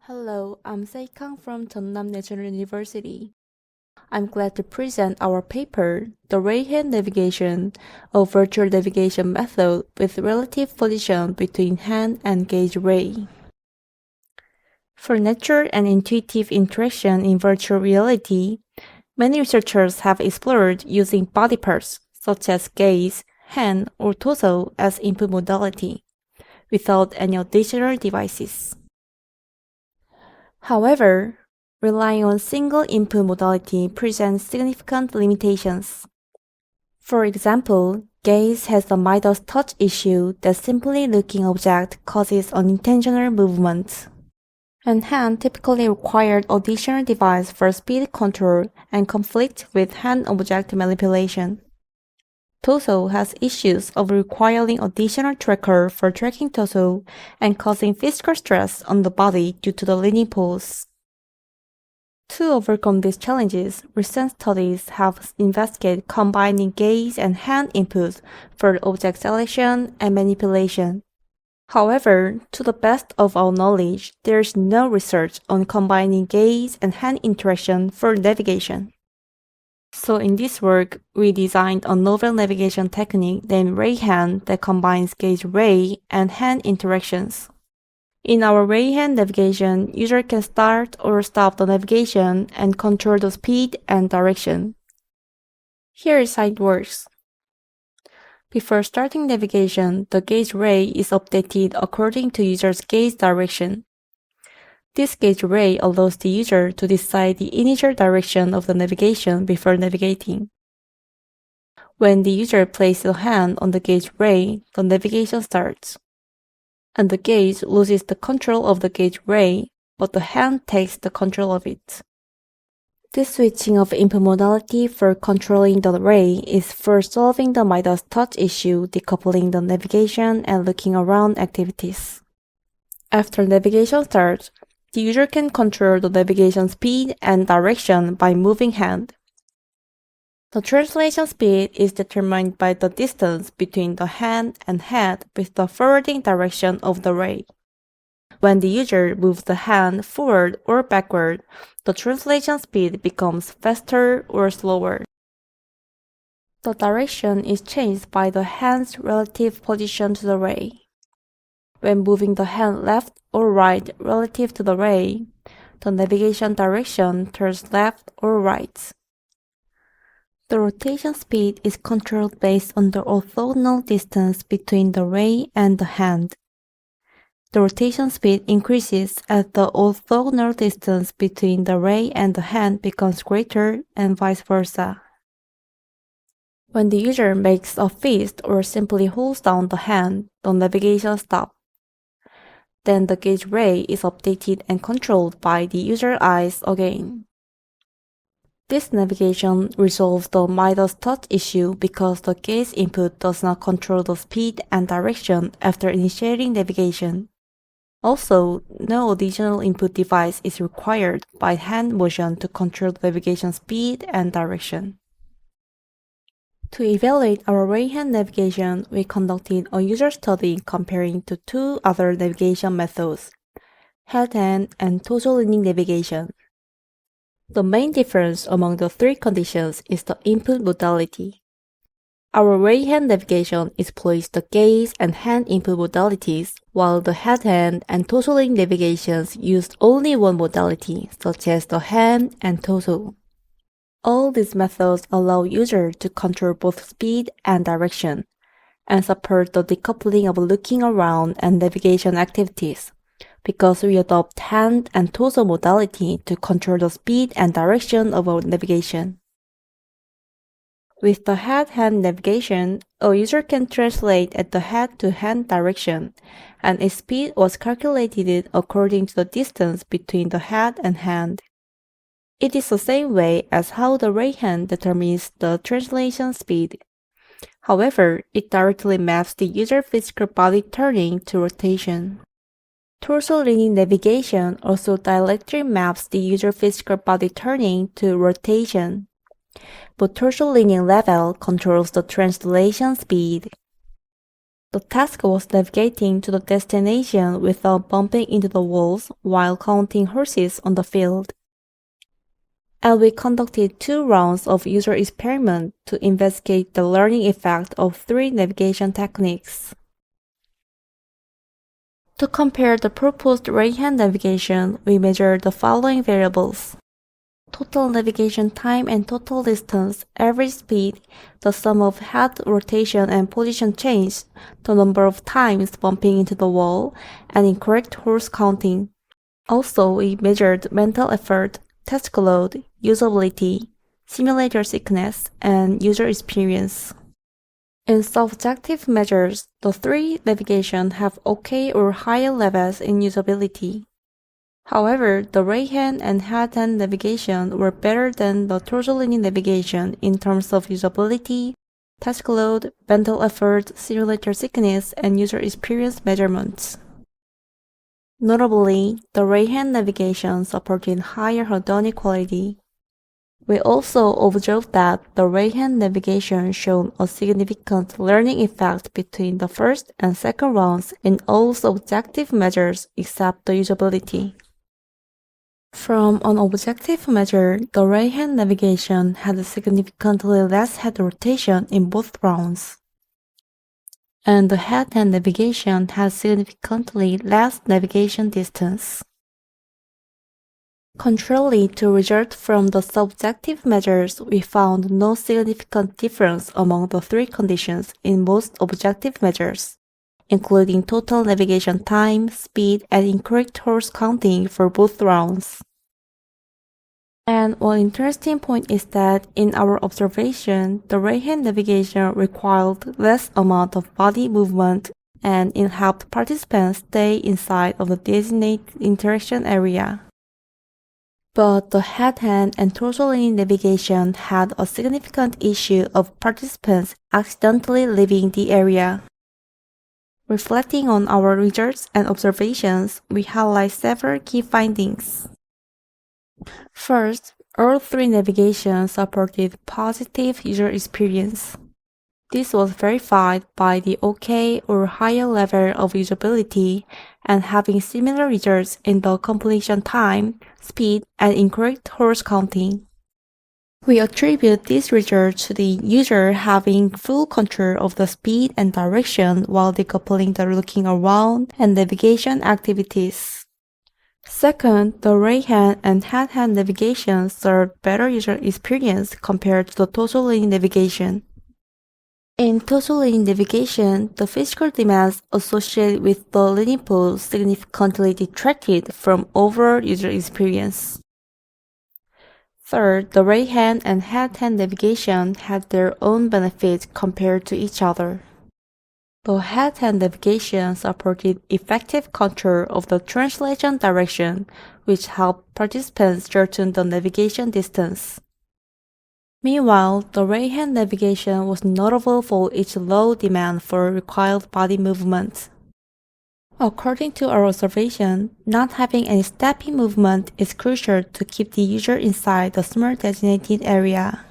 Hello, I'm Kang from Jeonnam National University. I'm glad to present our paper, The RayHand Navigation, a virtual navigation method with relative position between hand and gauge ray. For natural and intuitive interaction in virtual reality, many researchers have explored using body parts, such as gaze, hand, or torso as input modality, without any additional devices. However, relying on single input modality presents significant limitations. For example, gaze has the Midas touch issue that simply looking object causes unintentional movement. And hand typically required additional device for speed control and conflict with hand object manipulation. Torso has issues of requiring additional tracker for tracking torso and causing physical stress on the body due to the leaning pose. To overcome these challenges, recent studies have investigated combining gaze and hand inputs for object selection and manipulation. However, to the best of our knowledge, there is no research on combining gaze and hand interaction for navigation. So in this work, we designed a novel navigation technique named RayHand that combines gauge ray and hand interactions. In our RayHand navigation, user can start or stop the navigation and control the speed and direction. Here is how it works. Before starting navigation, the gauge ray is updated according to user's gaze direction. This gauge ray allows the user to decide the initial direction of the navigation before navigating. When the user places a hand on the gauge ray, the navigation starts. And the gauge loses the control of the gauge ray, but the hand takes the control of it. This switching of input modality for controlling the ray is for solving the Midas touch issue, decoupling the navigation and looking around activities. After navigation starts, the user can control the navigation speed and direction by moving hand. The translation speed is determined by the distance between the hand and head with the forwarding direction of the ray. When the user moves the hand forward or backward, the translation speed becomes faster or slower. The direction is changed by the hand's relative position to the ray. When moving the hand left or right relative to the ray, the navigation direction turns left or right. The rotation speed is controlled based on the orthogonal distance between the ray and the hand. The rotation speed increases as the orthogonal distance between the ray and the hand becomes greater and vice versa. When the user makes a fist or simply holds down the hand, the navigation stops. Then the gauge ray is updated and controlled by the user's eyes again. This navigation resolves the Midas touch issue because the gaze input does not control the speed and direction after initiating navigation. Also, no additional input device is required by hand motion to control the navigation speed and direction. To evaluate our RayHand navigation, we conducted a user study comparing to two other navigation methods, head-hand and torso-leaning navigation. The main difference among the three conditions is the input modality. Our RayHand navigation exploits the gaze and hand input modalities, while the head-hand and torso-leaning navigations used only one modality, such as the hand and torso. All these methods allow users to control both speed and direction, and support the decoupling of looking around and navigation activities, because we adopt hand and torso modality to control the speed and direction of our navigation. With the head-hand navigation, a user can translate at the head-to-hand direction, and its speed was calculated according to the distance between the head and hand. It is the same way as how the RayHand determines the translation speed. However, it directly maps the user's physical body turning to rotation. Torso-leaning navigation also directly maps the user's physical body turning to rotation. But torso-leaning level controls the translation speed. The task was navigating to the destination without bumping into the walls while counting horses on the field. And we conducted 2 rounds of user experiment to investigate the learning effect of 3 navigation techniques. To compare the proposed RayHand navigation, we measured the following variables: total navigation time and total distance, average speed, the sum of head rotation and position change, the number of times bumping into the wall, and incorrect horse counting. Also, we measured mental effort, task load, usability, simulator sickness, and user experience. In subjective measures, the 3 navigations have OK or higher levels in usability. However, the RayHand and hedonic navigation were better than the torso-leaning navigation in terms of usability, task load, mental effort, simulator sickness, and user experience measurements. Notably, the RayHand navigation supported higher hedonic quality. We also observed that the RayHand navigation showed a significant learning effect between the first and second rounds in all subjective measures except the usability. From an objective measure, the RayHand navigation had significantly less head rotation in both rounds, and the hedonic navigation had significantly less navigation distance. Contrary to results from the subjective measures, we found no significant difference among the 3 conditions in most objective measures, including total navigation time, speed, and incorrect horse counting for both rounds. And one interesting point is that in our observation, the RayHand navigation required less amount of body movement and it helped participants stay inside of the designated interaction area. But the hedonic and torso-leaning navigation had a significant issue of participants accidentally leaving the area. Reflecting on our results and observations, we highlight several key findings. First, all 3 navigations supported positive user experience. This was verified by the OK or higher level of usability and having similar results in the completion time, speed, and incorrect horse counting. We attribute this result to the user having full control of the speed and direction while decoupling the looking around and navigation activities. Second, the RayHand and hedonic navigation served better user experience compared to the torso-leaning navigation. In torso-leaning navigation, the physical demands associated with the leaning pose significantly detracted from overall user experience. Third, the RayHand and hedonic navigation had their own benefits compared to each other. The hedonic navigation supported effective control of the translation direction, which helped participants shorten the navigation distance. Meanwhile, the RayHand navigation was notable for its low demand for required body movement. According to our observation, not having any stepping movement is crucial to keep the user inside the small designated area.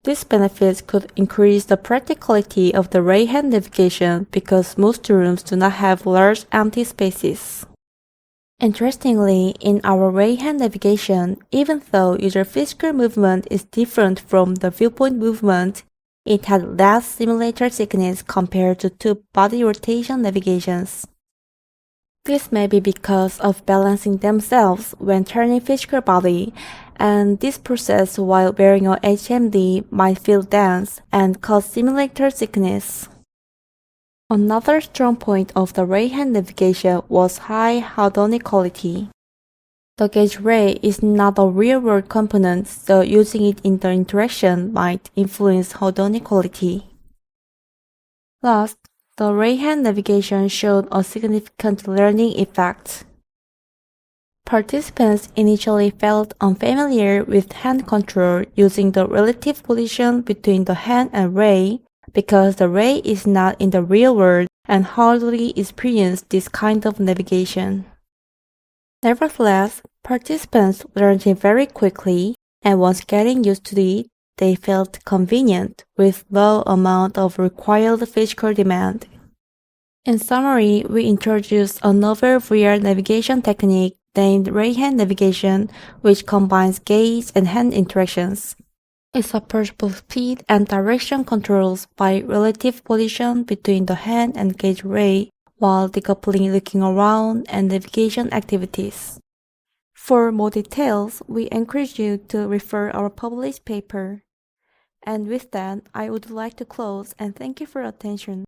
These benefits could increase the practicality of the RayHand navigation because most rooms do not have large empty spaces. Interestingly, in our RayHand navigation, even though user physical movement is different from the viewpoint movement, it had less simulator sickness compared to 2 body rotation navigations. This may be because of balancing themselves when turning physical body, and this process while wearing a HMD might feel dense and cause simulator sickness. Another strong point of the RayHand navigation was high hedonic quality. The gauge ray is not a real-world component, so using it in the interaction might influence hedonic quality. Last, the RayHand navigation showed a significant learning effect. Participants initially felt unfamiliar with hand control using the relative position between the hand and ray because the ray is not in the real world and hardly experience this kind of navigation. Nevertheless, participants learned it very quickly, and once getting used to it, they felt convenient with low amount of required physical demand. In summary, we introduced a novel VR navigation technique named RayHand navigation, which combines gaze and hand interactions. It supports both speed and direction controls by relative position between the hand and gaze ray, while decoupling looking around and navigation activities. For more details, we encourage you to refer our published paper. And with that, I would like to close and thank you for your attention.